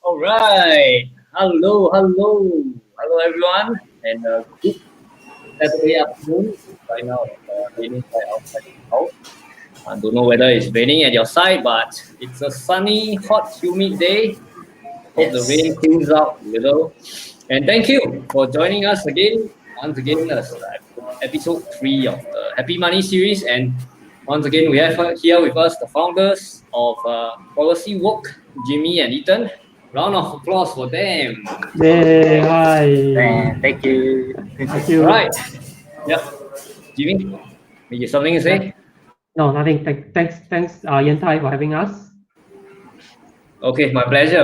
All right. Hello everyone, and good Saturday afternoon. Right now, it's raining quite outside the house. I don't know whether it's raining at your side, but it's a sunny, hot, humid day. Hope the rain cools out a little. And thank you for joining us again. Once again, episode 3 of the Happy Money series. And once again, we have here with us the founders of Policywoke, Jimmy and Ethan. Round of applause for them. Hey, hi. Thank you. Thank you. All right. Yep. Jimmy, you something to say? No, nothing. Thanks, Yan Tai, for having us. Okay, my pleasure.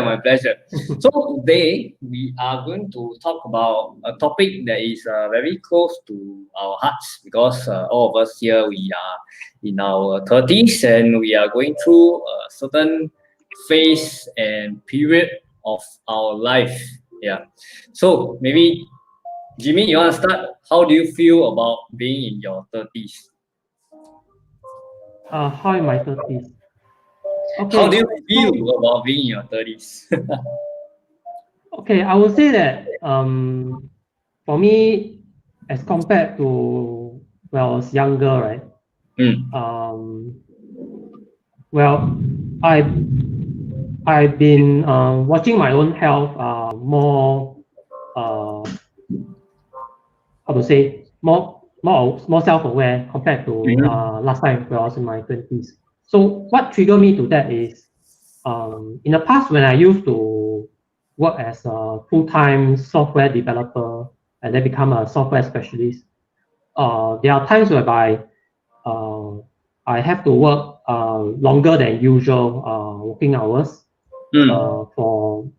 So today we are going to talk about a topic that is very close to our hearts because all of us here, we are in our 30s and we are going through a certain phase and period of our life. Yeah. So maybe Jimmy, you want to start? How do you feel about being in your 30s? How in my 30s? Okay. How do you feel about being in your 30s? Okay, I would say that for me, as compared to when I was younger, right? Well, I've been watching my own health more how to say more self-aware compared to last time when I was in my 20s. So what triggered me to that is in the past when I used to work as a full-time software developer and then become a software specialist, there are times whereby I have to work longer than usual working hours for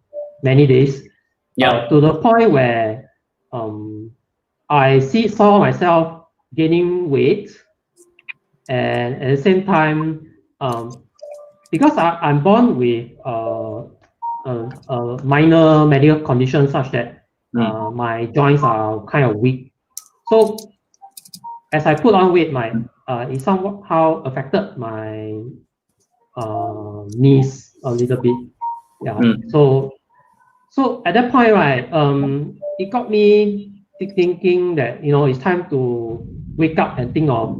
many days. To the point where I saw myself gaining weight, and at the same time, because I'm born with a minor medical condition such that my joints are kind of weak. So as I put on weight, it somehow affected my knees a little bit. Yeah. So at that point, right, it got me thinking that it's time to wake up and think of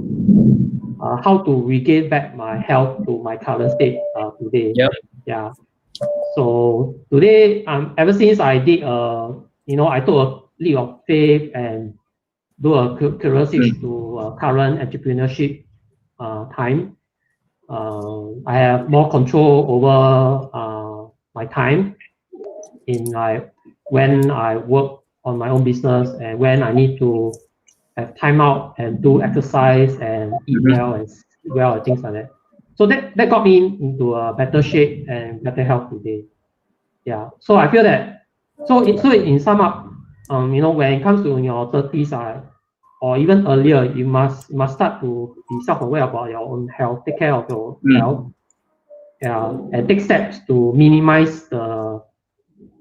how to regain back my health to my current state today. Yeah. So today, ever since I did I took a leap of faith and do a career switch to current entrepreneurship time. I have more control over my time in when I work on my own business and when I need to have time out and do exercise and eat well and things like that. So that got me into a better shape and better health today. Yeah. So I feel that in sum up, when it comes to your 30s, or even earlier, you must start to be self-aware about your own health, take care of your health, and take steps to minimize the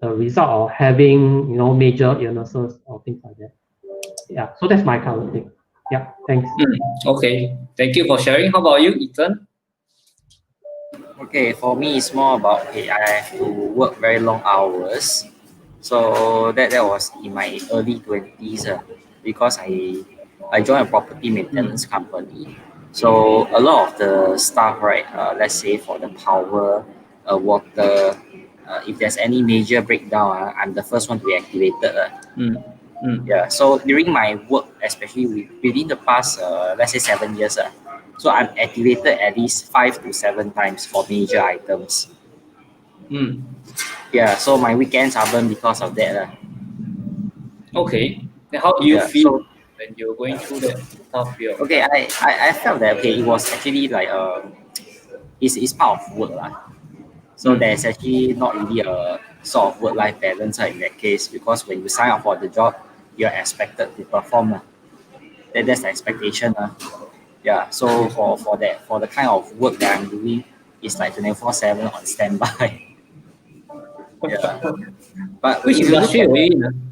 result of having major illnesses or things like that. Yeah, so that's my current thing. Yeah, thanks. Okay, thank you for sharing. How about you, Ethan? Okay, for me it's more about I have to work very long hours. So that was in my early 20s because I joined a property maintenance company. So a lot of the stuff, right, let's say for the power, water, if there's any major breakdown, I'm the first one to be activated. Yeah, so during my work, especially within the past, let's say 7 years, so I'm activated at least 5 to 7 times for major items. Yeah, so my weekends are burned because of that. Okay, then how do you feel when you're going through that tough period? Okay, I felt that it was actually like it's part of work lah. So there's actually not really a sort of work-life balance in that case, because when you sign up for the job, you're expected to perform lah. That's the expectation lah. Yeah. So for the kind of work that I'm doing, it's like 24/7 on standby. Yeah. But which industry are you in?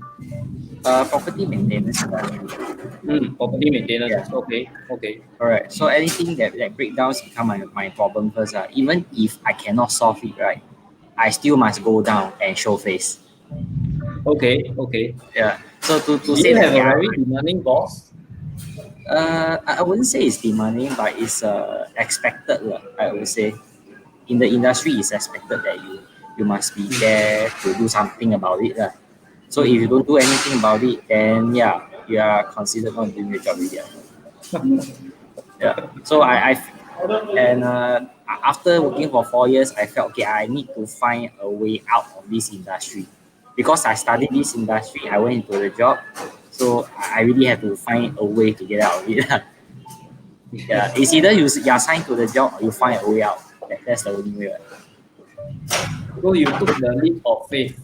Property maintenance industry. Property maintenance. Yeah. Okay. All right. So anything that breakdowns become my problem first. Even if I cannot solve it, right, I still must go down and show face. Okay. Yeah. So to Do say you that have a very demanding boss? I wouldn't say it's demanding, but it's expected. I would say in the industry, it's expected that you must be there to do something about it. So if you don't do anything about it, then yeah, you are considered not doing your job really. Yeah. So after working for 4 years, I felt okay, I need to find a way out of this industry. Because I studied this industry, I went into the job, so I really have to find a way to get out of it. Yeah, it's either you are assigned to the job or you find a way out. That's the only way. So you took the leap of faith.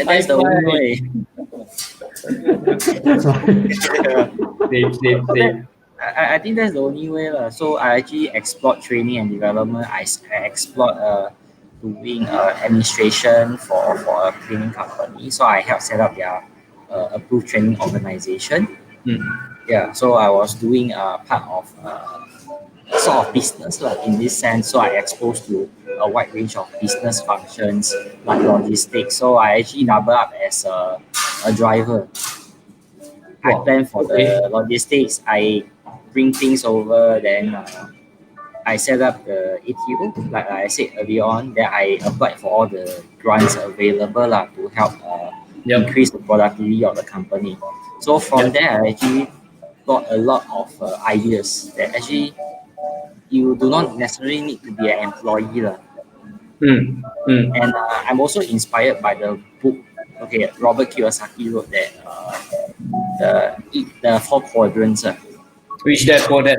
That's the only way. Same. I think that's the only way. So I actually explored training and development. I explored doing administration for a cleaning company. So I helped set up their approved training organization. Yeah, so I was doing part of sort of business in this sense. So I exposed to a wide range of business functions like logistics. So I actually double up as a driver. I plan for the logistics. I bring things over. Then I set up the ATO, like I said earlier on. Then I applied for all the grants available to help increase the productivity of the company. So from there, I actually got a lot of ideas that actually you do not necessarily need to be an employee. And I'm also inspired by the book. Okay, Robert Kiyosaki wrote that the 4 quadrants. Which that for that?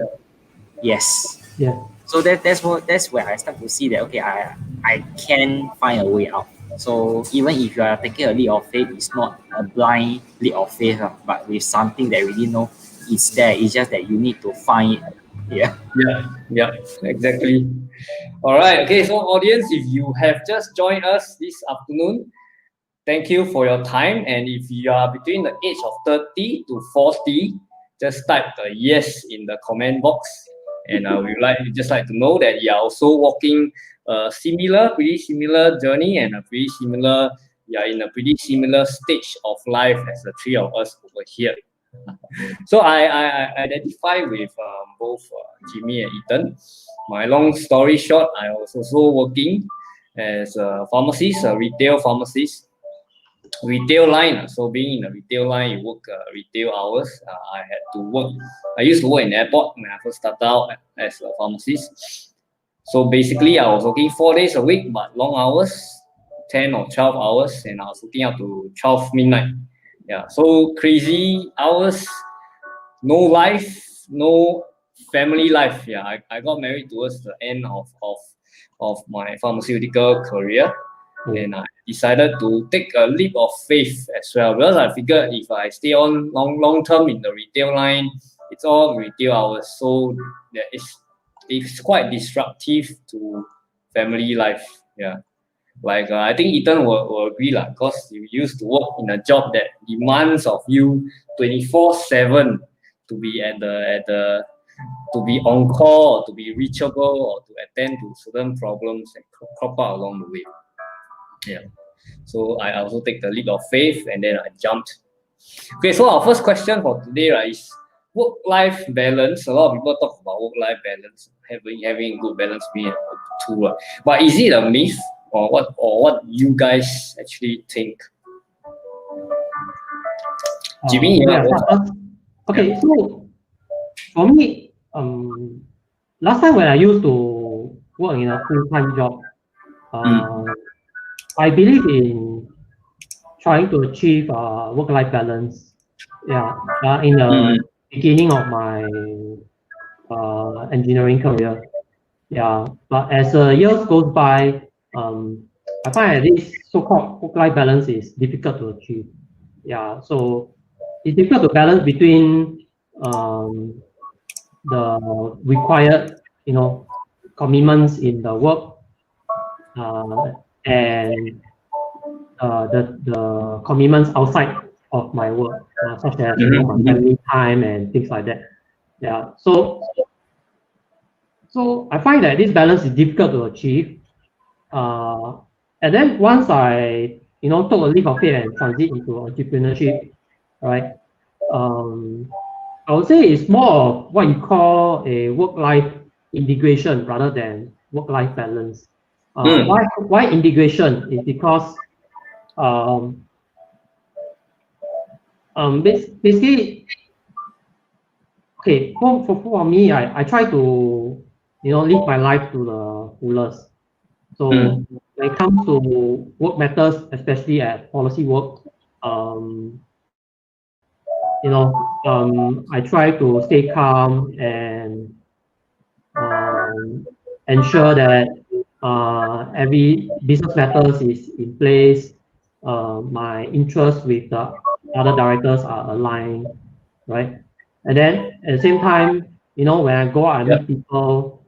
Yes. Yeah. So that's where I start to see that okay, I can find a way out. So even if you are taking a leap of faith, it's not a blind leap of faith, but with something that really know it's there. It's just that you need to find it. Yeah, exactly. All right. Okay, so audience, if you have just joined us this afternoon, thank you for your time. And if you are between the age of 30 to 40, just type the yes in the comment box. And we just like to know that you are also walking a pretty similar journey and you are in a pretty similar stage of life as the 3 of us over here. So I identify with both Jimmy and Ethan. My long story short, I was also working as a pharmacist, a retail pharmacist, retail line. So being in a retail line, you work retail hours. I used to work in the airport when I first started out as a pharmacist. So basically, I was working 4 days a week, but long hours, 10 or 12 hours, and I was working up to 12 midnight. Yeah, so crazy hours, no life, no family life. Yeah, I got married towards the end of my pharmaceutical career, and I decided to take a leap of faith as well, because I figured if I stay on long term in the retail line, it's all retail hours, so it's quite disruptive to family life. Yeah. Like I think Ethan will agree because you used to work in a job that demands of you 24/7 to be to be on call or to be reachable or to attend to certain problems that crop out along the way. Yeah. So I also take the leap of faith and then I jumped. Okay, so our first question for today is work-life balance. A lot of people talk about work-life balance, having good balance being too. But is it a myth? Or what you guys actually think? Jimmy, okay, so for me, last time when I used to work in a full-time job, I believe in trying to achieve work-life balance. Yeah, in the beginning of my engineering career. Yeah, but as years goes by, I find that this so-called work-life balance is difficult to achieve. Yeah, so it's difficult to balance between the required, commitments in the work and the commitments outside of my work, such as my family time and things like that. Yeah, so I find that this balance is difficult to achieve. And then once I took a leap of faith and transit into entrepreneurship, right? I would say it's more of what you call a work-life integration rather than work-life balance. Why integration? Is because basically, okay, for me, I try to live my life to the fullest. So when it comes to work matters, especially at Policywoke, I try to stay calm and ensure that every business matters is in place. My interests with the other directors are aligned, right? And then at the same time, when I go out and meet people,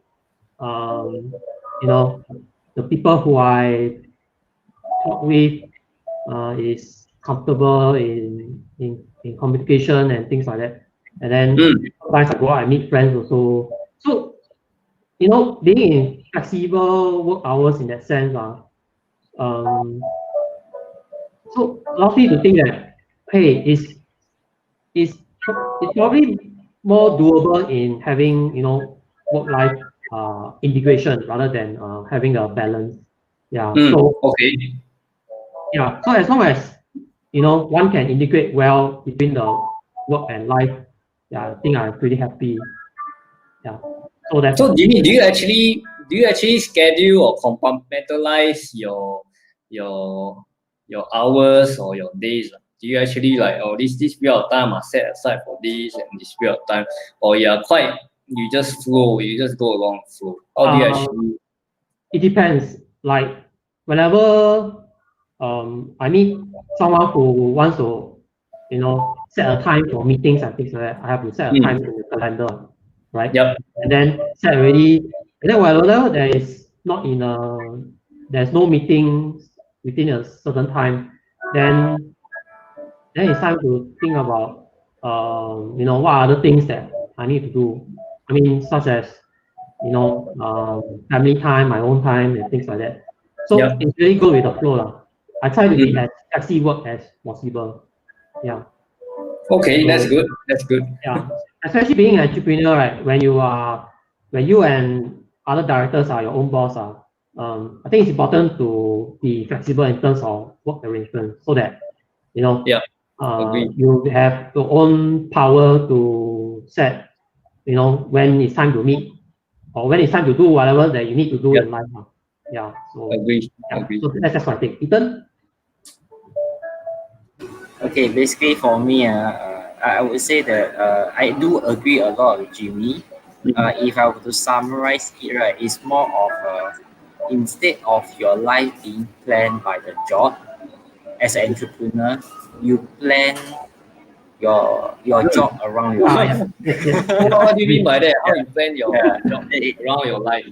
the people who I talk with is comfortable in communication and things like that. And then sometimes I go out and meet friends also. So, being in flexible work hours in that sense, so allows me to think that, hey, it's probably more doable in having, work-life integration rather than having a balance. Yeah. So okay. Yeah. So as long as one can integrate well between the work and life, yeah, I think I'm pretty happy. Yeah. So that's So Jimmy, do you actually schedule or compartmentalize your hours or your days? Do you actually like, oh, this period of time I set aside for this and this period of time, or you just flow, you just go along the flow? How do you actually? It depends. Like whenever I meet someone who wants to, set a time for meetings and things like that, I have to set a time in the calendar, right? Yep. And then set already. And then whenever there's no meetings within a certain time, then it's time to think about what other things that I need to do. I mean, such as family time, my own time, and things like that. So it's really good with the flow. I try to be as flexible as possible. Yeah. Okay, that's good. That's good. Yeah. Especially being an entrepreneur, right? When you and other directors are your own boss, I think it's important to be flexible in terms of work arrangement so that you have your own power to set, when it's time to meet or when it's time to do whatever that you need to do in life. Yeah. So agree. So that's my take. Ethan? Okay, basically for me, I would say that I do agree a lot with Jimmy. If I were to summarize it, right, it's more of instead of your life being planned by the job, as an entrepreneur, you plan your job around your life. What do you mean by that? How you plan your job around your life?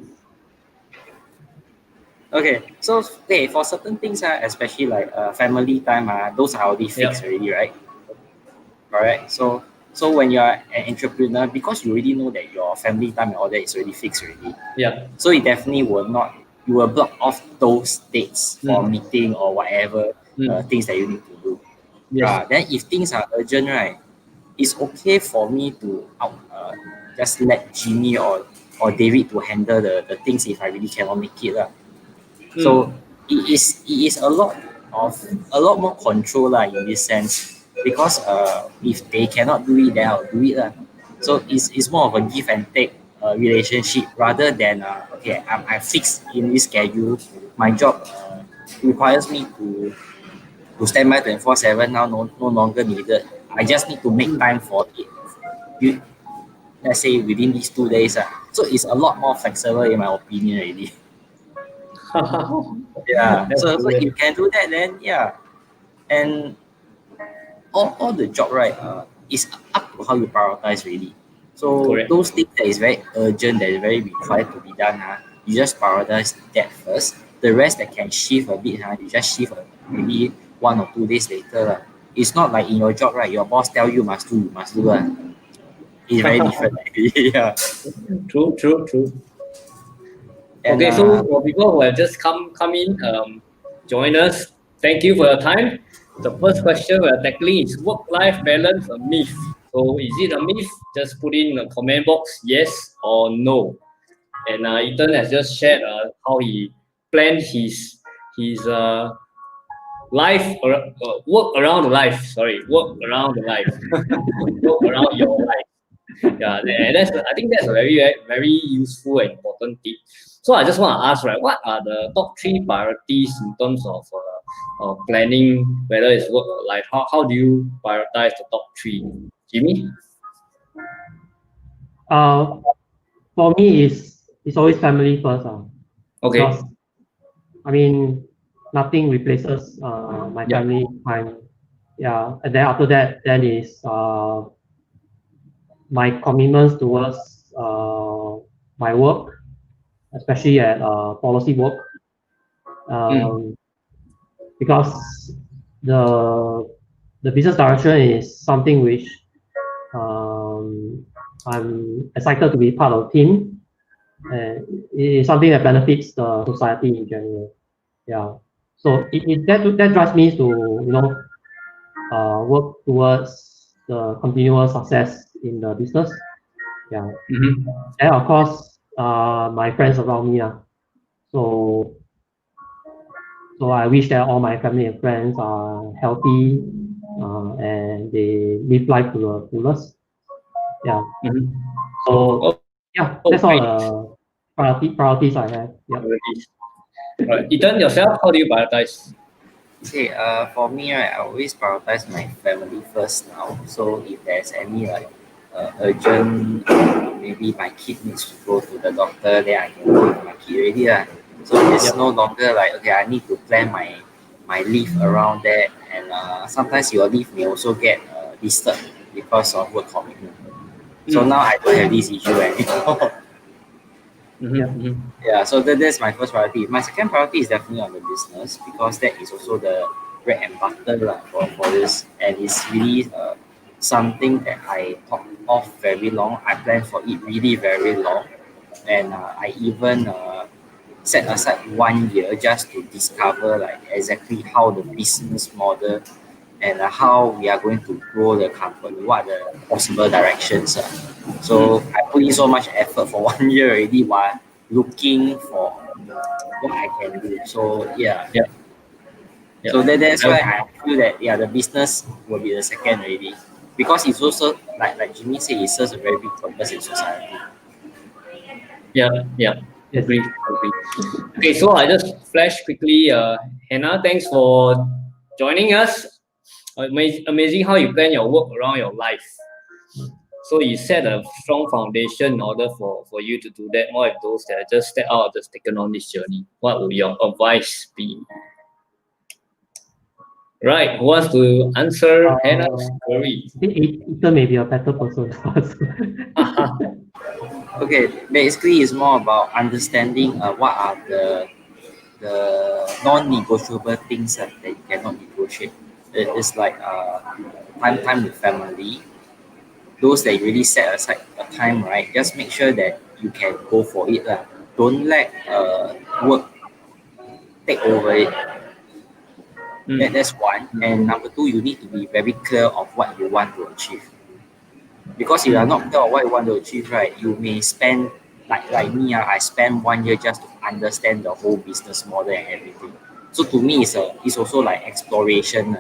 Okay, so for certain things, especially like family time, those are already fixed already, right? Correct. So when you are an entrepreneur, because you already know that your family time and all that is already fixed already. Yeah. So you definitely you will block off those dates for meeting or whatever things that you need to do. Yes. Then if things are urgent, right, it's okay for me to just let Jimmy or David to handle the things if I really cannot make it. So it is a lot more control in this sense, because if they cannot do it, then I'll do it. So it's more of a give and take relationship rather than I'm fixed in this schedule. My job requires me to stand by 24/7 now, no longer needed. I just need to make time for it. let's say within these 2 days. So it's a lot more flexible in my opinion already. Yeah. That's So if good. you can do that, then yeah. And all the job, right, is up to how you prioritize really. So Correct. those things that is very urgent, that is very required to be done, you just prioritize that first. The rest that can shift a bit, you just shift maybe 1 or 2 days later. It's not like in your job, right? Your boss tell you must do, you must do. It's very different. Yeah. True, true, true. And Okay, so for people who have just come in, join us. Thank you for your time. The first question we are tackling is work-life balance a myth. So is it a myth? Just put in a comment box, yes or no. And Ethan has just shared how he planned his life or work around the life. Sorry, work around the life. Work around your life. Yeah, and that's I think that's a very useful and important tip. So I just want to ask, right, what are the top three priorities in terms of planning, whether it's work or life? How do you prioritize the top three, Jimmy? For me, it's always family first. Okay. Because I mean, nothing replaces my Yeah. family time. Yeah, and then after that, then is my commitments towards my work, especially at Policywoke, because the the business direction is something which I'm excited to be part of the team, and it is something that benefits the society in general. Yeah, so that drives me to work towards the continual success in the business. Yeah, and of course, my friends around me. So so I wish that all my family and friends are healthy and they live life to the fullest. Yeah. So yeah, that's all the priorities I have. Yeah. Right. Ethan, yourself, how do you prioritize? Okay, for me, right, I always prioritize my family first now. So if there's any like urgent, maybe my kid needs to go to the doctor, then I can go with my kid already. So it's no longer like, okay, I need to plan my leave around that. And sometimes your leave may also get disturbed because of work commitment. So now I don't have this issue anymore. Yeah, so that's my first priority. My second priority is definitely on the business because that is also the bread and butter for this, and it's really something that I thought of very long. I planned for it really very long, and I even set aside 1 year just to discover like exactly how the business model and how we are going to grow the company, what are the possible directions. So I put in so much effort for 1 year already while looking for what I can do. So yeah. Yeah. So that's why I feel that the business will be the second already. Because it's also like Jimmy said, it serves a very big purpose in society. Yeah, yeah. Yes. Agree. Okay, so I just flash quickly. Hannah, thanks for joining us. Amazing how you plan your work around your life. So you set a strong foundation in order for you to do that. More of those that just step out, just taken on this journey. What would your advice be? Right, who wants to answer Hannah's query? I think Ethan may be a better person. Okay, basically it's more about understanding what are the non-negotiable things that you cannot negotiate. It's like time with family. Those that you really set aside a time, right? Just make sure that you can go for it. Don't let work take over it. That's one. And number two, you need to be very clear of what you want to achieve. Because if you are not clear of what you want to achieve, right, you may spend like me, I spend 1 year just to understand the whole business model and everything. So to me, it's also like exploration.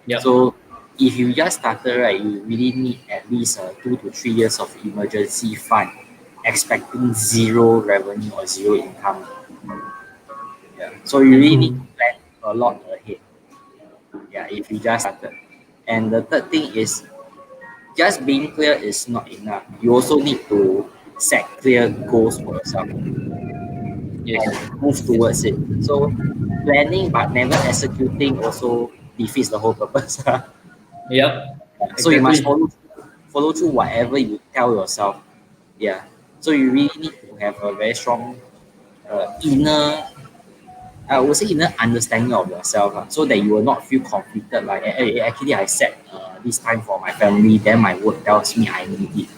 Yeah. So if you just started, right, you really need at least 2 to 3 years of emergency fund, expecting zero revenue or zero income. Yeah. So you really need to plan a lot ahead. Yeah, if you just started. And the third thing is just being clear is not enough. You also need to set clear goals for yourself Yes. and move towards it. So planning but never executing also defeats the whole purpose. Yep. So you must Exactly. follow through whatever you tell yourself. Yeah. So you really need to have a very strong inner, I would say inner understanding of yourself, so that you will not feel conflicted. Like, actually, I set this time for my family, then my work tells me I need it.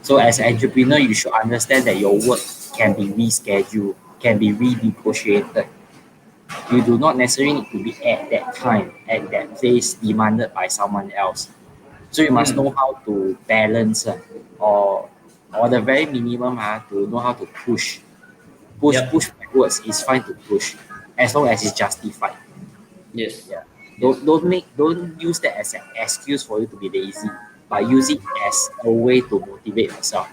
So as an entrepreneur, you should understand that your work can be rescheduled, can be renegotiated. You do not necessarily need to be at that time, at that place demanded by someone else. So you must know how to balance, or the very minimum, to know how to push. Yep. Push backwards is fine to push, as long as it's justified. Yes. Yeah. Yes. Don't use that as an excuse for you to be lazy, but use it as a way to motivate yourself.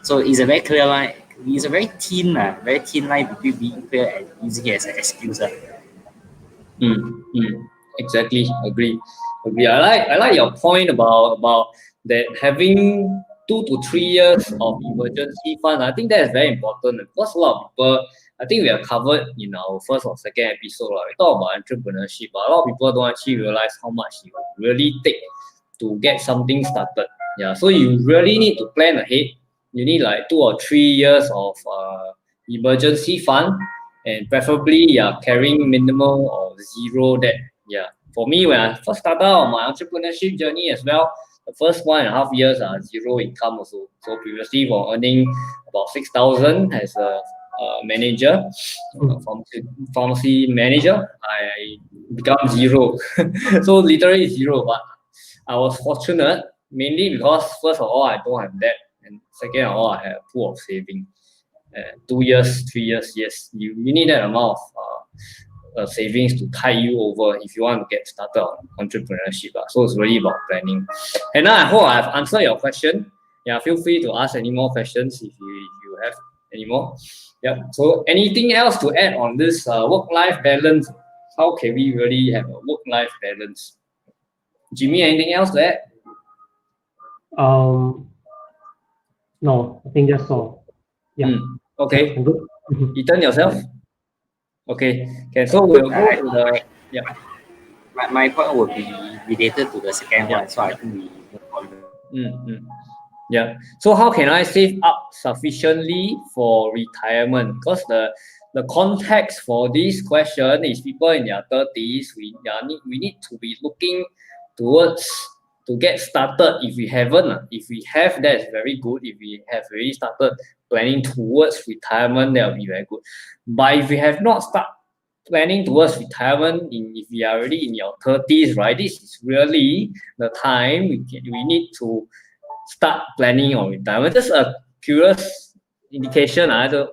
So it's a very clear line. It's a very thin line between being clear and using it as an excuse. Exactly. Agree. Agree. I like your point about that having 2 to 3 years of emergency fund. I think that is very important because a lot of people. I think we have covered in our first or second episode. We talk about entrepreneurship, but a lot of people don't actually realize how much it really take to get something started. Yeah. So you really need to plan ahead. You need like 2 or 3 years of emergency fund, and preferably carrying minimal or zero debt. Yeah. For me, when I first started on my entrepreneurship journey as well, the first 1.5 years are zero income also. So previously, for earning about 6,000 as a manager, pharmacy manager, I become zero. So literally zero. But I was fortunate mainly because first of all I don't have debt, and second of all I have a pool of saving. 2 years, 3 years, yes, you need that amount of savings to tide you over if you want to get started on entrepreneurship. So it's really about planning. And now I hope I've answered your question. Yeah, feel free to ask any more questions if you have any more. Yeah. So anything else to add on this work-life balance? How can we really have a work-life balance? Jimmy, anything else to add? No, I think that's all. Yeah. Okay. I'm good. Ethan, yourself? Okay. Okay. So we'll go to the My point would be related to the second one, so I think we move on. Yeah. So how can I save up sufficiently for retirement? Because the context for this question is people in their 30s. We need to be looking towards to get started. If we haven't, if we have, that's very good. If we have already started planning towards retirement, that will be very good. But if we have not started planning towards retirement, if we are already in your 30s, right, this is really the time we need to start planning on retirement. Just a curious indication,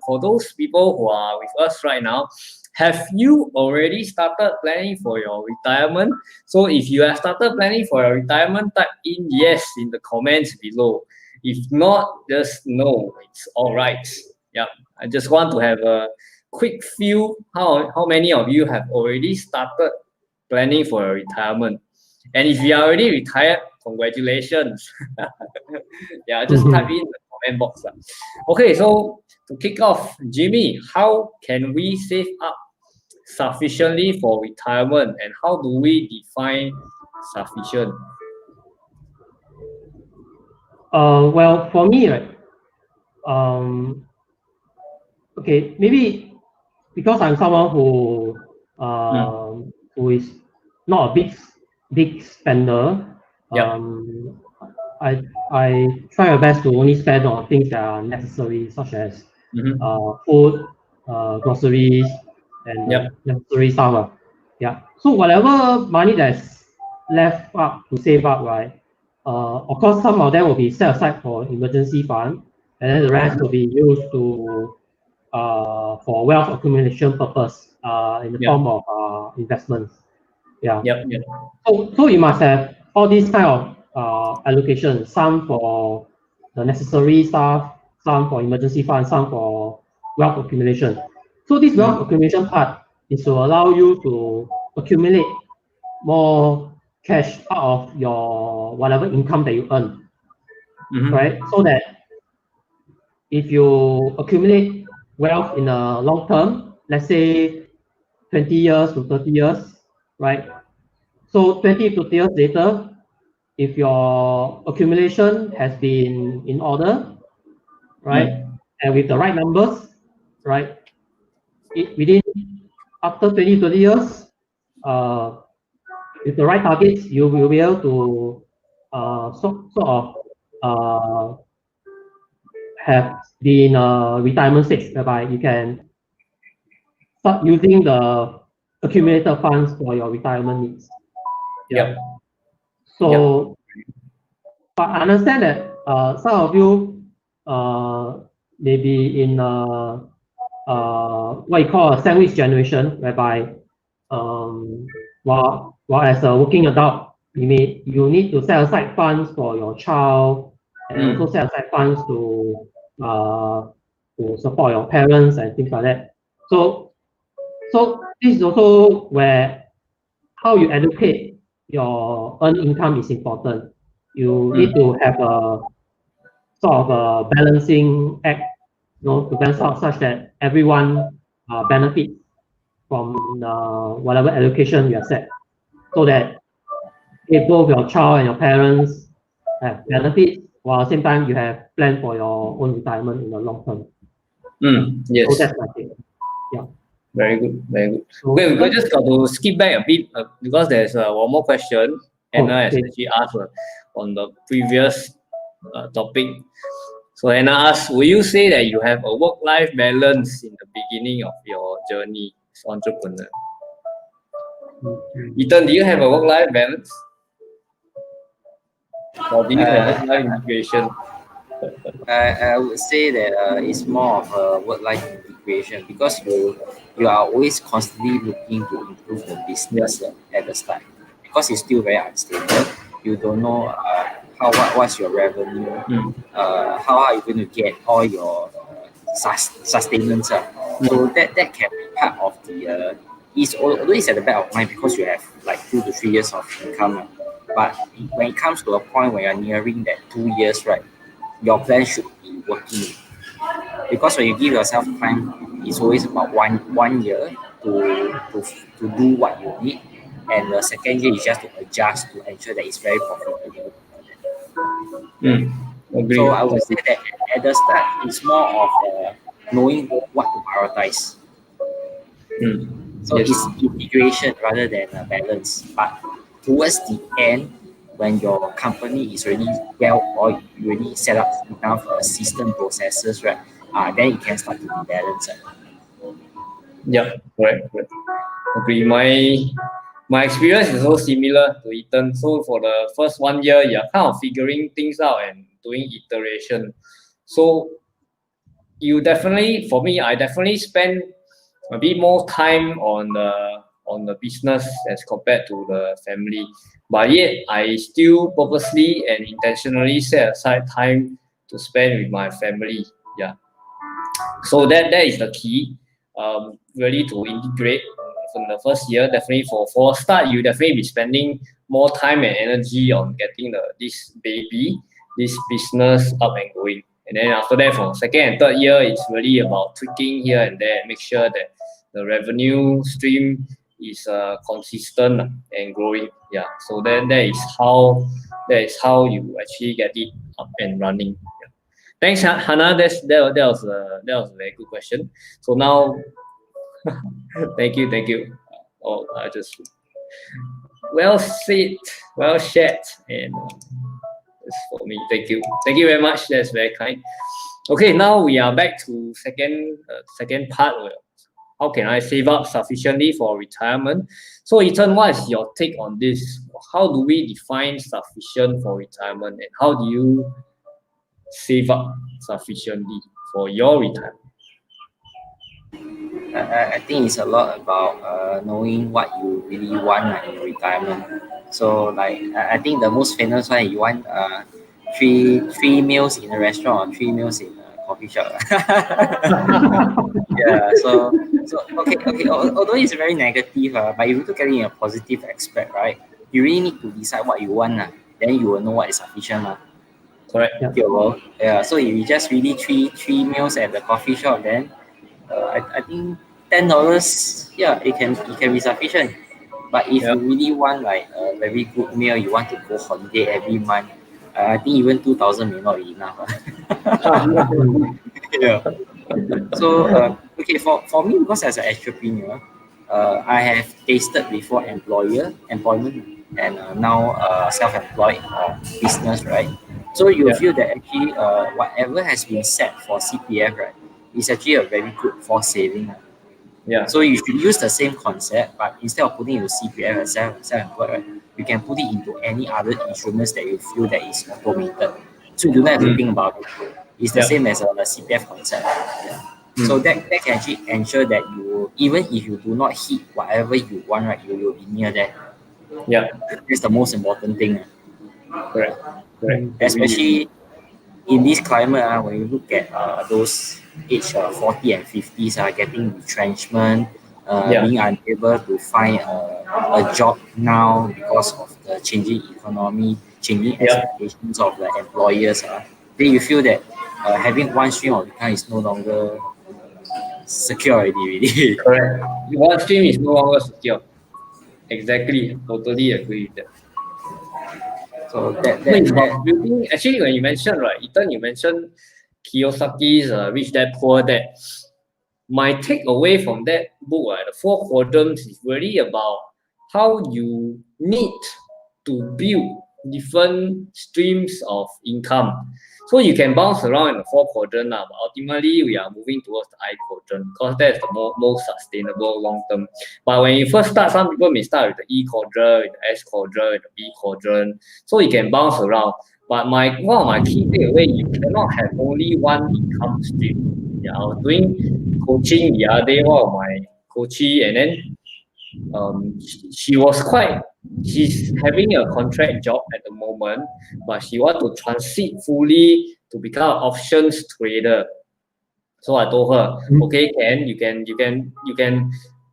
for those people who are with us right now, have you already started planning for your retirement? So if you have started planning for your retirement, type in yes in the comments below. If not, just no, it's all right. Yeah, I just want to have a quick feel how many of you have already started planning for your retirement. And if you are already retired, congratulations. Yeah, just type in the comment box. Okay, so to kick off, Jimmy, how can we save up sufficiently for retirement, and how do we define sufficient? Well, for me, right, okay, maybe because I'm someone who is not a big spender. I try my best to only spend on things that are necessary, such as food, groceries, and necessary stuff. Yeah. So whatever money that's left up to save up, right? Of course, some of them will be set aside for emergency fund, and then the rest will be used to for wealth accumulation purpose in the form of investments. Yeah. So you must have all these kind of allocations, some for the necessary stuff, some for emergency fund, some for wealth accumulation. So this wealth accumulation part is to allow you to accumulate more cash out of your whatever income that you earn. right? So that if you accumulate wealth in the long term, let's say 20 years to 30 years, right? So 20 to 30 years later, if your accumulation has been in order, right, and with the right numbers, right, within after 20, 30 years, with the right targets, you will be able to sort of uh, have been retirement stage whereby you can start using the accumulated funds for your retirement needs. Yep. So, but I understand that some of you maybe in what you call a sandwich generation, whereby while as a working adult, you need to set aside funds for your child and also set aside funds to support your parents and things like that. So this is also where how you allocate your earned income is important. You need to have a sort of a balancing act, to balance out such that everyone benefits from whatever allocation you have set, so that if both your child and your parents have benefits, while at the same time you have planned for your own retirement in the long term. Yes. So that's my thing. Yeah. Very good, very good. Okay, we just got to skip back a bit because there's one more question Anna has actually asked on the previous topic. So Anna asks, will you say that you have a work-life balance in the beginning of your journey as entrepreneur? Ethan, do you have a work-life balance? Or do you have work-life integration? I would say that it's more of a work-life integration because you are always constantly looking to improve the business at the start because it's still very unstable. You don't know what's your revenue, how are you going to get all your sustenance. So that can be part of the although it's at the back of mind because you have like 2 to 3 years of income. But when it comes to a point where you're nearing that 2 years, right, your plan should be working because when you give yourself time, it's always about one year to do what you need, and the second year is just to adjust to ensure that it's very profitable. So I would say that at the start, it's more of knowing what to prioritize. So it's integration rather than a balance. But towards the end, when your company is already well or you already set up enough system processes, right? Then it can start to be balanced. Yeah, correct. Agree. My experience is also similar to Ethan. So for the first 1 year, you're kind of figuring things out and doing iteration. So for me, I definitely spend a bit more time on the business as compared to the family. But yet, I still purposely and intentionally set aside time to spend with my family. Yeah. So that is the key. Really to integrate from the first year. Definitely for a start, you definitely be spending more time and energy on getting this business up and going. And then after that, for second and third year, it's really about tweaking here and there, make sure that the revenue stream is consistent and growing. Yeah. So then that is how you actually get it up and running. Yeah. Thanks, Hannah. That was a very good question. So now, thank you. Oh, I just well said, well shared, and that's for me. Thank you very much. That's very kind. Okay, now we are back to second part. How can I save up sufficiently for retirement? So, Ethan, what is your take on this? How do we define sufficient for retirement, and how do you save up sufficiently for your retirement? I think it's a lot about knowing what you really want in retirement. So like I think the most famous one, you want three meals in a restaurant or 3 meals in a coffee shop. Yeah. So okay. Although it's very negative, but if you look at it in a positive aspect, right? You really need to decide what you want. Then you will know what is sufficient. Correct. Yeah. So if you just really three meals at the coffee shop, then I think $10, yeah, it can be sufficient. But if Yeah. you really want like a very good meal, you want to go holiday every month, I think even 2,000 may not be enough. Yeah. So okay, for me, because as an entrepreneur, I have tasted before employment and now self-employed or business, right? So you Yeah. feel that actually whatever has been set for CPF, right, is actually a very good for saving. Yeah. So you should use the same concept, but instead of putting it into CPF and self-employed, right, you can put it into any other instruments that you feel that is automated. So you do not have to think about it. It's the Yeah. same as a CPF concept. Yeah. So Mm. that can actually ensure that you, even if you do not hit whatever you want, right, you will be near that. Yeah. That's the most important thing. Correct. Correct. Mm. Agree with you. Especially in this climate, when you look at those age 40 and 50s are getting retrenchment, Yeah. being unable to find a job now because of the changing economy, changing Yeah. expectations of the employers, then you feel that having one stream of income is no longer secure already. Correct. One stream is no longer secure. Exactly. Totally agree with that. So that No, that it's that about building. Actually, when you mentioned, right, Ethan, you mentioned Kiyosaki's Rich Dad Poor Dad. My takeaway from that book, right, the four quadrants, is really about how you need to build different streams of income. So you can bounce around in the four quadrant, but ultimately we are moving towards the I quadrant because that's the most sustainable long term. But when you first start, some people may start with the E quadrant, with the S quadrant, with the B quadrant. So you can bounce around. But one of my key takeaway, you cannot have only one income stream. Yeah, I was doing coaching the other day, one of my coachee, and then she was quite, she's having a contract job at the moment, but she want to transit fully to become an options trader. So I told her, okay, you can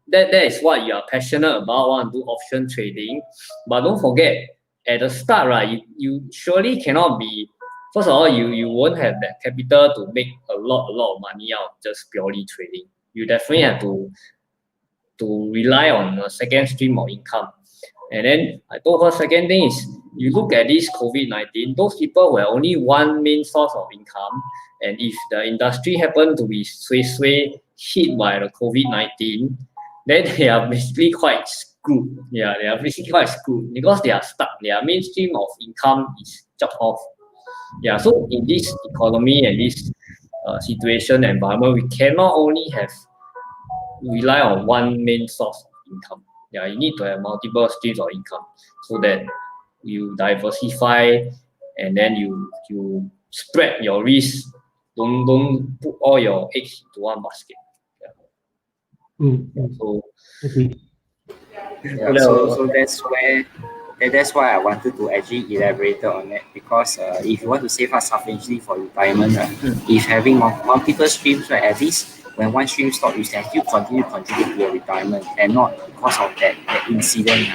that is what you are passionate about, want to do option trading. But don't forget, at the start, right, you surely cannot be, first of all, you won't have that capital to make a lot of money out of just purely trading. You definitely have to rely on a second stream of income. And then I told her, second thing is, you look at this COVID-19, those people who have only one main source of income, and if the industry happen to be hit by the COVID-19, then they are basically quite screwed. Yeah, they are basically quite screwed because they are stuck. Their mainstream of income is chopped off. Yeah, so in this economy and this situation environment, we cannot only rely on one main source of income. Yeah, you need to have multiple streams of income so that you diversify and then you spread your risk. Don't put all your eggs into one basket. So Yeah, so that's why I wanted to actually elaborate on that because if you want to save up sufficiently for retirement, if having multiple streams, right, at least when one stream stops, you can still continue to contribute to your retirement and not because of that incident,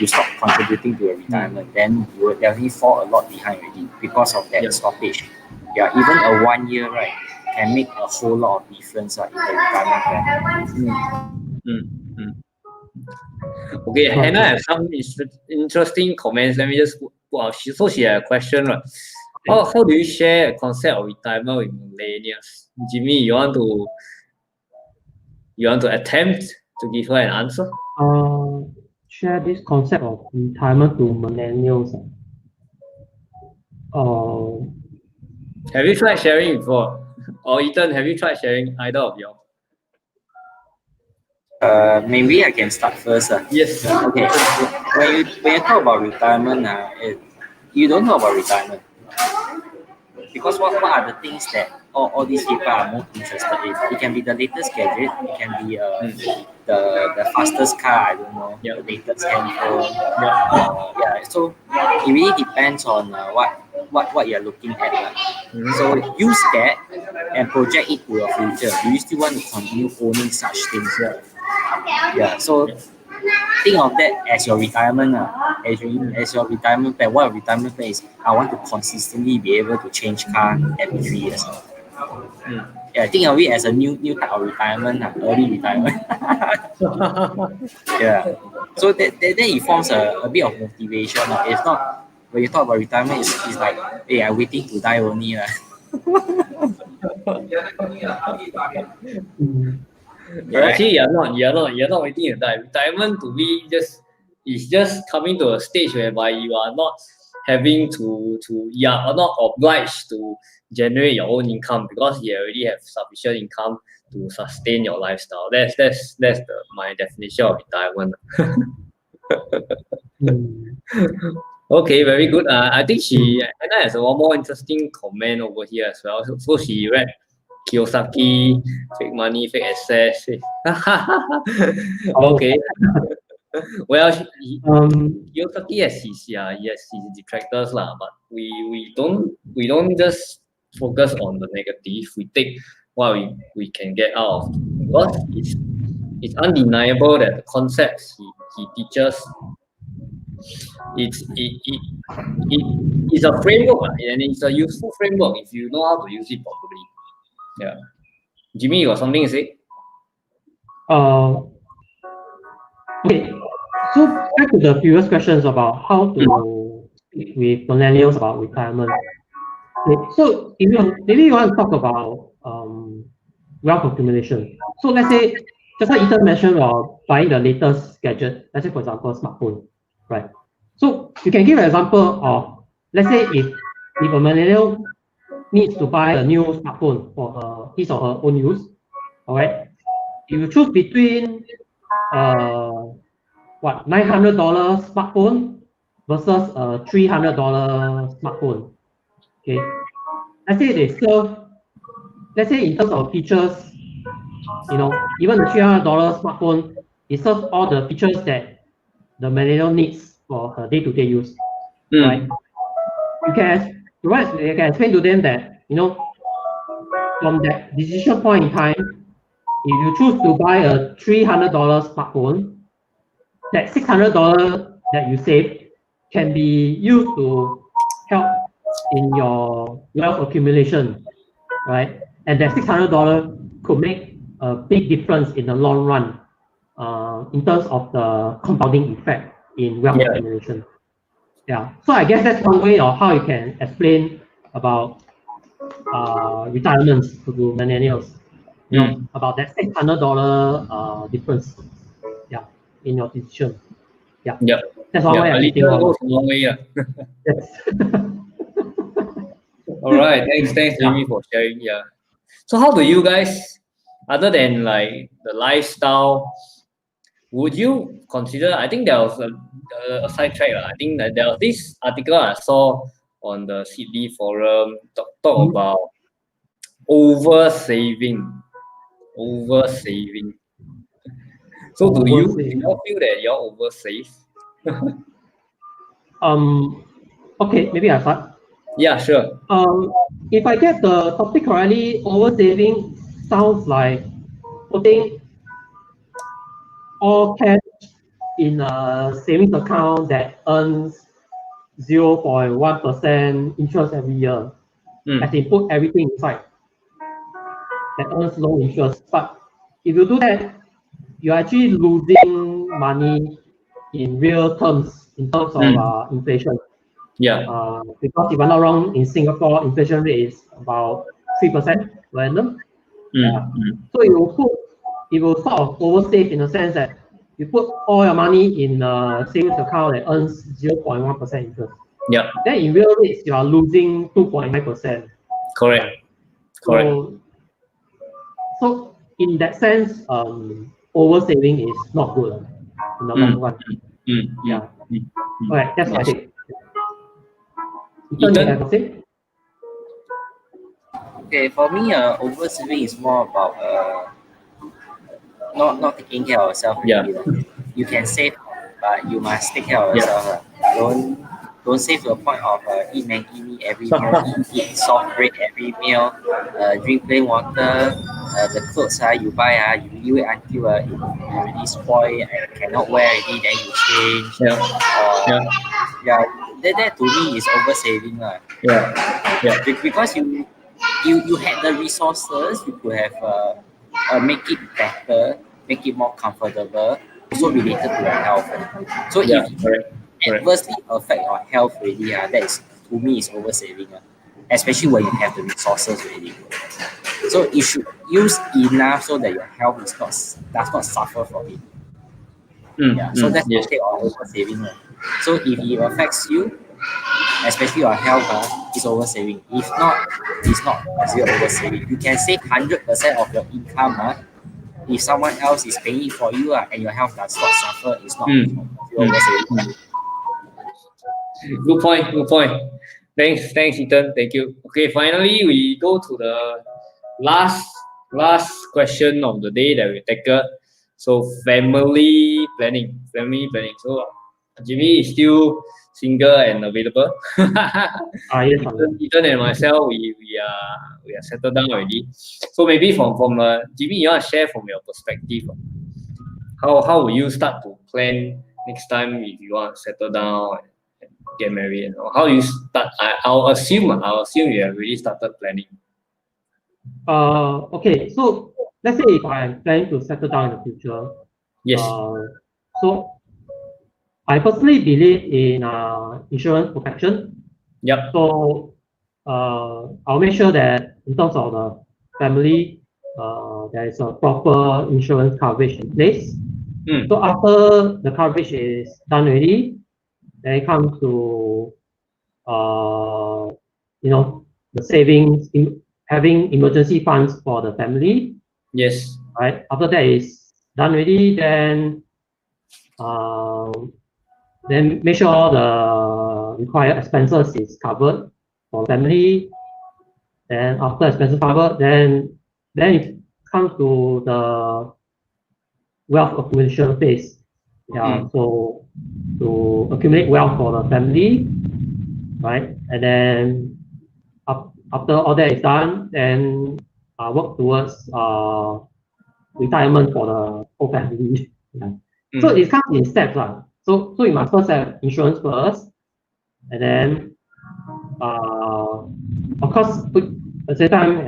you stop contributing to your retirement, then you will definitely fall a lot behind already because of that stoppage. Yeah, even a 1 year, right, can make a whole lot of difference in the retirement plan. Okay, Hannah has some interesting comments. Let me just put out. So she had a question, right? How do you share a concept of retirement with millennials? Jimmy, you want to attempt to give her an answer? Share this concept of retirement to millennials. Have you tried sharing before? Or Ethan, have you tried sharing either of you? Maybe I can start first. Yes. Okay. When you talk about retirement, you don't know about retirement because what are the things that all these people are most interested in? It can be the latest gadget. It can be the fastest car. I don't know. The latest handphone. Yeah. So it really depends on what you're looking at. So use that and project it to your future. Do you still want to continue owning such things? Yeah. So think of that as your retirement. as your retirement plan, what a retirement plan is, I want to consistently be able to change car every 3 years. Yeah, think of it as a new type of retirement, early retirement. Yeah. So that it forms a bit of motivation. If not, when you talk about retirement, it's like, hey, I'm waiting to die only. Actually, you're not waiting to die. Retirement to me is just coming to a stage whereby you are not having you are not obliged to generate your own income because you already have sufficient income to sustain your lifestyle. That's my definition of retirement. Okay, very good. I think Anna has one more interesting comment over here as well. So she read Kiyosaki, fake money, fake assets. Okay. Well, Kiyosaki he has his detractors lah, but we don't just focus on the negative. We take what we can get out of it. Because it's undeniable that the concepts he teaches it's a framework and it's a useful framework if you know how to use it properly. Yeah. Jimmy, you got something to say? Okay. So back to the previous questions about how to speak with millennials about retirement. Okay. So maybe you want to talk about wealth accumulation. So let's say just like Ethan mentioned about buying the latest gadget, let's say for example smartphone, right? So you can give an example of, let's say if a millennial needs to buy a new smartphone for his or her own use, all right? If you choose between $900 smartphone versus a $300 smartphone, okay? Let's say in terms of features, even the $300 smartphone, it serves all the features that the millennial needs for her day-to-day use, right? You can explain to them that, from that decision point in time, if you choose to buy a $300 smartphone, that $600 that you save can be used to help in your wealth accumulation, right? And that $600 could make a big difference in the long run in terms of the compounding effect in wealth accumulation. Yeah. So I guess that's one way of how you can explain about retirements to millennials. About that $600 difference. Yeah, in your decision. Yeah. Yeah. That's one way I think about goes a long way. Yeah. Yes. All right. Thanks, Jimmy, for sharing. Yeah. So how do you guys, other than like the lifestyle, would you consider? I think there was a sidetrack. I think that there was this article I saw on the CB forum talk about over saving. So do you feel that you're over save? Okay, maybe I start. Yeah, sure. If I get the topic correctly, over saving sounds like putting all cash in a savings account that earns 0.1% interest every year. As in put everything inside that earns low interest. But if you do that, you're actually losing money in real terms, in terms of inflation. Yeah. Because if I'm not wrong, in Singapore, inflation rate is about 3% per annum. So it will sort of oversave in the sense that you put all your money in a savings account that earns 0.1% interest. Yeah. Then in real rates, you are losing 2.9%. Correct. So in that sense, over saving is not good in the long run. Yeah. All right, that's what I think. Ethan, you have to say? Okay, for me, over saving is more about not taking care of yourself. Really. You can save, but you must take care of yourself. Don't save to the point of eat Maggi mee every meal, eat soft bread every meal, drink plain water, the clothes you buy you really wait until it already spoil and cannot wear already, then you change. Yeah. Yeah, that to me is over saving. Yeah. Because you had the resources, you could have make it better, make it more comfortable, also related to your health. So if Yeah. it Correct. adversely affect your health already, that is to me is over saving. Especially when you have the resources already. So you should use enough so that your health does not suffer from it. So that's Yes. okay or over saving. So if it affects you, especially your health, it's over saving. If not, it's not considered over saving. You can save 100% of your income. If someone else is paying it for you and your health does not suffer, it's not considered over saving. Good point. Good point. Thanks, Ethan. Thank you. Okay, finally we go to the last question of the day that we tackle. So family planning. So Jimmy is still single and available. Yes. Ethan and myself, we are settled down already. So maybe from Jimmy, you want to share from your perspective, how will you start to plan next time if you want to settle down and get married? And how you start? I'll assume you have already started planning. Okay, so let's say if I'm planning to settle down in the future. Yes. So I personally believe in insurance protection. Yep. So I'll make sure that in terms of the family, there is a proper insurance coverage in place. So after the coverage is done already, then it comes to the savings, having emergency funds for the family. Yes. Right. After that is done already, then make sure all the required expenses is covered for family. Then after expenses covered, then it comes to the wealth accumulation phase. So to accumulate wealth for the family, right? And then after all that is done, then work towards retirement for the whole family. So it comes in steps. So you must first have insurance first, and then of course at the same time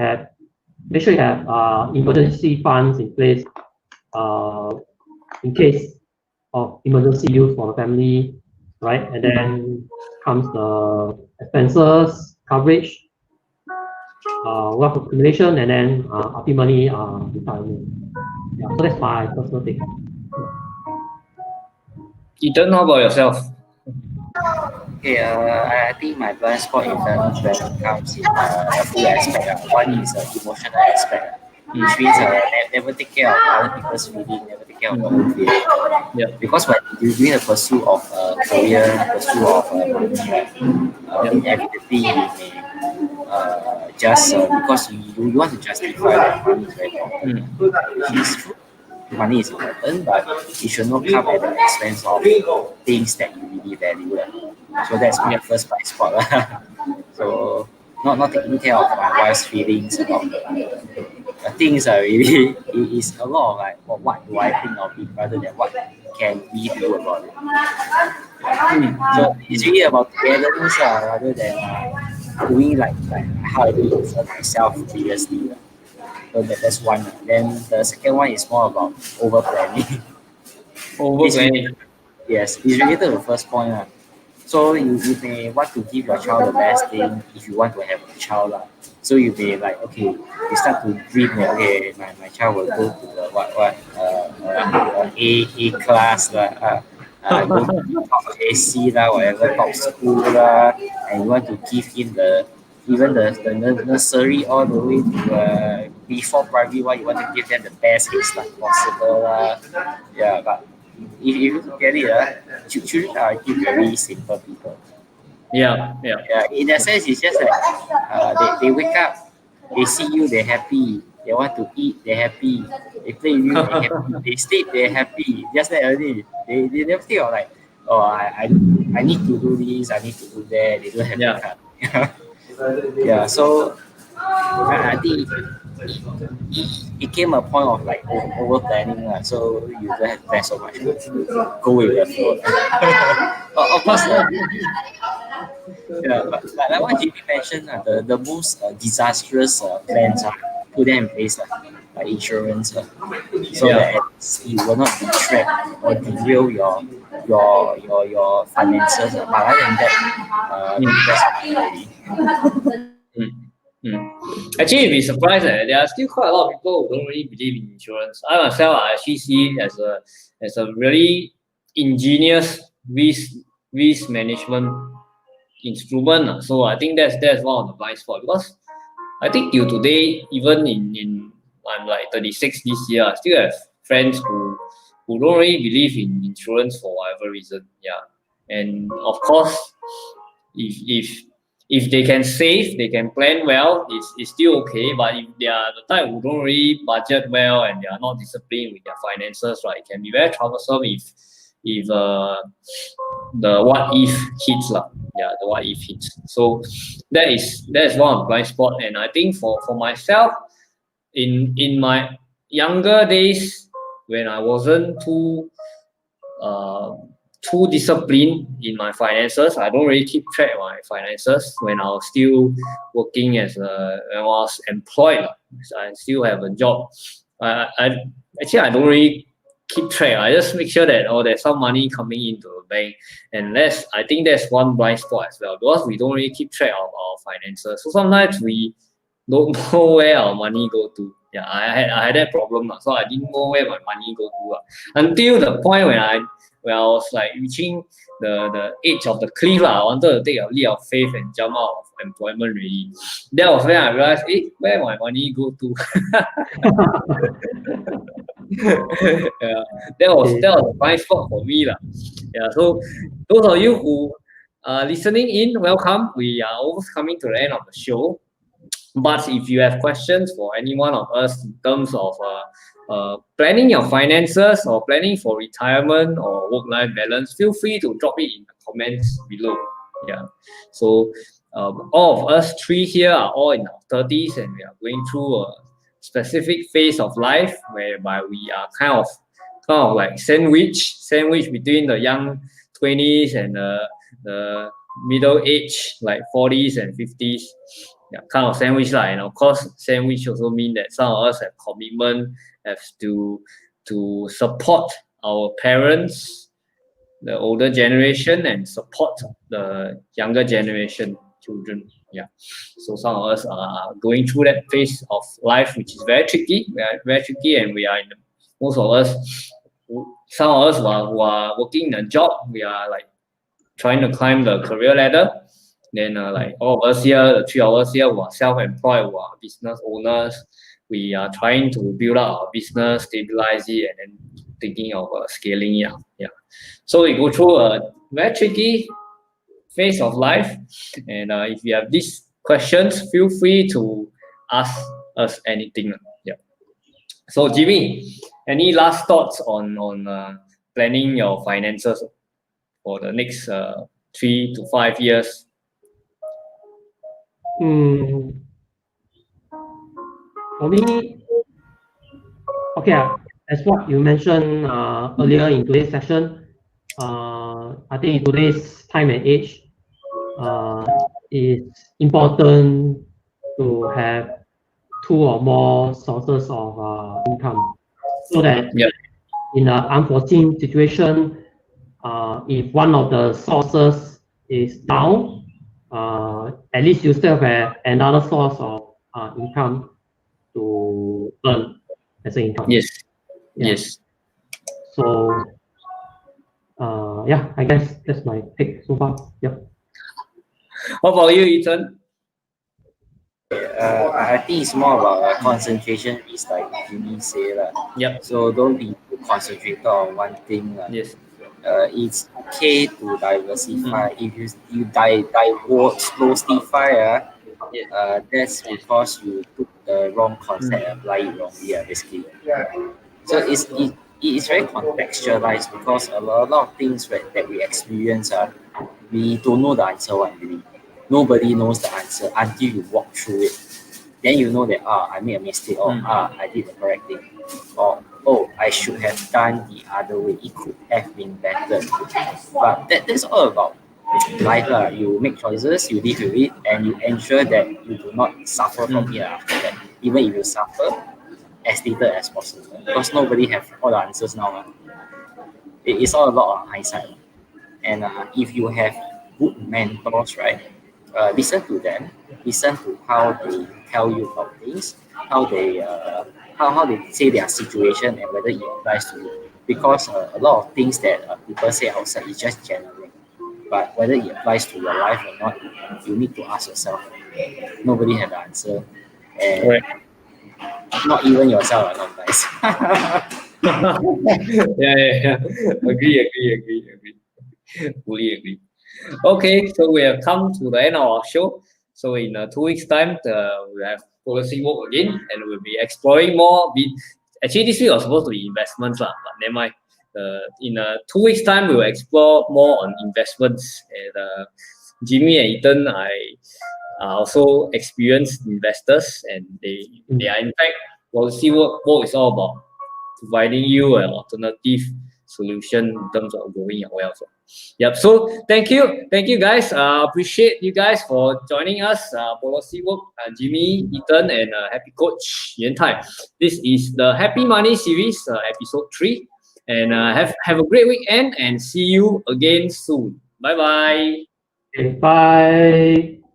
make sure you have emergency funds in place in case of emergency use for the family, right? And then comes the expenses coverage, wealth accumulation, and then ultimately retirement. So that's my personal take. Ethan, how about yourself? Okay, I think my blind spot in family planning comes in a few aspects. One is emotional aspect, which means never take care of other people's feelings, never take care of your own feelings. Yeah. Because when you're doing the pursuit of career, pursuit of money, inevitably you may just because you want to justify that money is very important, which is true. Money is important, but it should not come at the expense of things that you really value. So that's my first blind spot. So not taking care of my wife's feelings about the things are really it is a lot of like what do I think of it rather than what can we do about it. So it's really about togetherness rather than doing like how I did it for myself previously. So that's one. Then the second one is more about over planning. Yes, it's related to the first point. So you may want to give your child the best thing if you want to have a child. So you may like, okay, you start to dream that, okay, my child will go to the A class, go to top AC, whatever, top school, and you want to give him even the nursery all the way to before primary one, you want to give them the best head start possible. But if you look at it, children are actually very simple people. Yeah. In that sense, it's just like they wake up, they see you, they're happy. They want to eat, they're happy. They play with you, they're happy. They sleep, they're happy. Just that only. They never think of like, oh, I need to do this, I need to do that. They don't have that kind. So I think it came a point of like over planning, so you don't have to plan so much. Go with the flow. Of course, yeah, but like what JP mentioned, the most disastrous plans put them in place, like insurance, so that you will not be trapped or derail your finances. But other than that, that's really. Actually, you'd be surprised that there are still quite a lot of people who don't really believe in insurance. I myself, I actually see it as a really ingenious risk management instrument. So I think that's one of the blind spots, because I think till today, even in I'm like 36 this year, I still have friends who don't really believe in insurance for whatever reason. Yeah, and of course, if they can save, they can plan well, it's still okay. But if they are the type who don't really budget well and they are not disciplined with their finances, right, it can be very troublesome if the what if hits lah. Yeah, the what if hits. So that is one of the blind spot. And I think for myself, in my younger days, when I wasn't too disciplined in my finances, I don't really keep track of my finances when I was still working when I was employed. I still have a job. I actually I don't really keep track. I just make sure that there's some money coming into the bank, and I think that's one blind spot as well, because we don't really keep track of our finances. So sometimes we don't know where our money go to. Yeah, I had that problem, so I didn't know where my money go to until the point when I was like reaching the edge of the cliff. I wanted to take a leap of faith and jump out of employment really. That was when I realized, where my money go to? Yeah, that was a blind spot for me. Yeah, so those of you who are listening in, welcome. We are almost coming to the end of the show. But if you have questions for any one of us in terms of planning your finances or planning for retirement or work-life balance, feel free to drop it in the comments below. Yeah. So all of us three here are all in our 30s, and we are going through a specific phase of life whereby we are kind of like sandwich between the young 20s and the middle age, like 40s and 50s. Yeah, kind of sandwich lah. And of course, sandwich also mean that some of us have commitment, have to support our parents, the older generation, and support the younger generation children. Yeah, so some of us are going through that phase of life, which is very tricky. And we are most of us, some of us who are working in a job, we are like trying to climb the career ladder. Then like all of us here, the three of us here who are self-employed, who are business owners, we are trying to build up our business, stabilize it, and then thinking of scaling it up. Yeah. So we go through a very tricky phase of life. And if you have these questions, feel free to ask us anything. Yeah. So Jimmy, any last thoughts on planning your finances for the next 3 to 5 years? For me, okay, as what you mentioned earlier in today's session, I think in today's time and age, it's important to have 2 or more sources of income, so that in an unforeseen situation, if one of the sources is down, at least you still have another source of income to earn as an income. Yes. So yeah, I guess that's my take so far. Yeah. How about you, Ethan? I think it's more about concentration, is like Jimmy said. Yep. So don't be too concentrated on one thing. Yes. It's okay to diversify. If you diversify, that's because you took the wrong concept and apply it wrongly, basically. So it is very contextualized, because a lot of things that we experience, we don't know the answer. Really, nobody knows the answer until you walk through it. then you know that I made a mistake, or I did the correct thing, or oh, I should have done the other way. It could have been better. But that's all about life. You make choices, you live with it, and you ensure that you do not suffer from it after that. Even if you suffer, as little as possible. Because nobody have all the answers now. It's all about hindsight. And if you have good mentors, right, listen to them, listen to how they tell you about things, how they say their situation and whether it applies to you. Because a lot of things that people say outside is just general, but whether it applies to your life or not, you need to ask yourself. Nobody has the answer, and not even yourself are not nice. Yeah. Agree. Fully agree. Okay, so we have come to the end of our show. So in 2 weeks' time, we have Policywoke again, and we'll be exploring more. Actually, this week was supposed to be investments, but never mind. In 2 weeks' time, we will explore more on investments. And Jimmy and Ethan, I are also experienced investors, and they are in fact Policywoke is all about providing you an alternative solution in terms of growing your wealth. Yep. So thank you guys. Appreciate you guys for joining us. Policywoke, Jimmy, Ethan, and Happy Coach Yan Tai. This is the Happy Money series, episode 3. And have a great weekend and see you again soon. Bye bye. Okay, bye.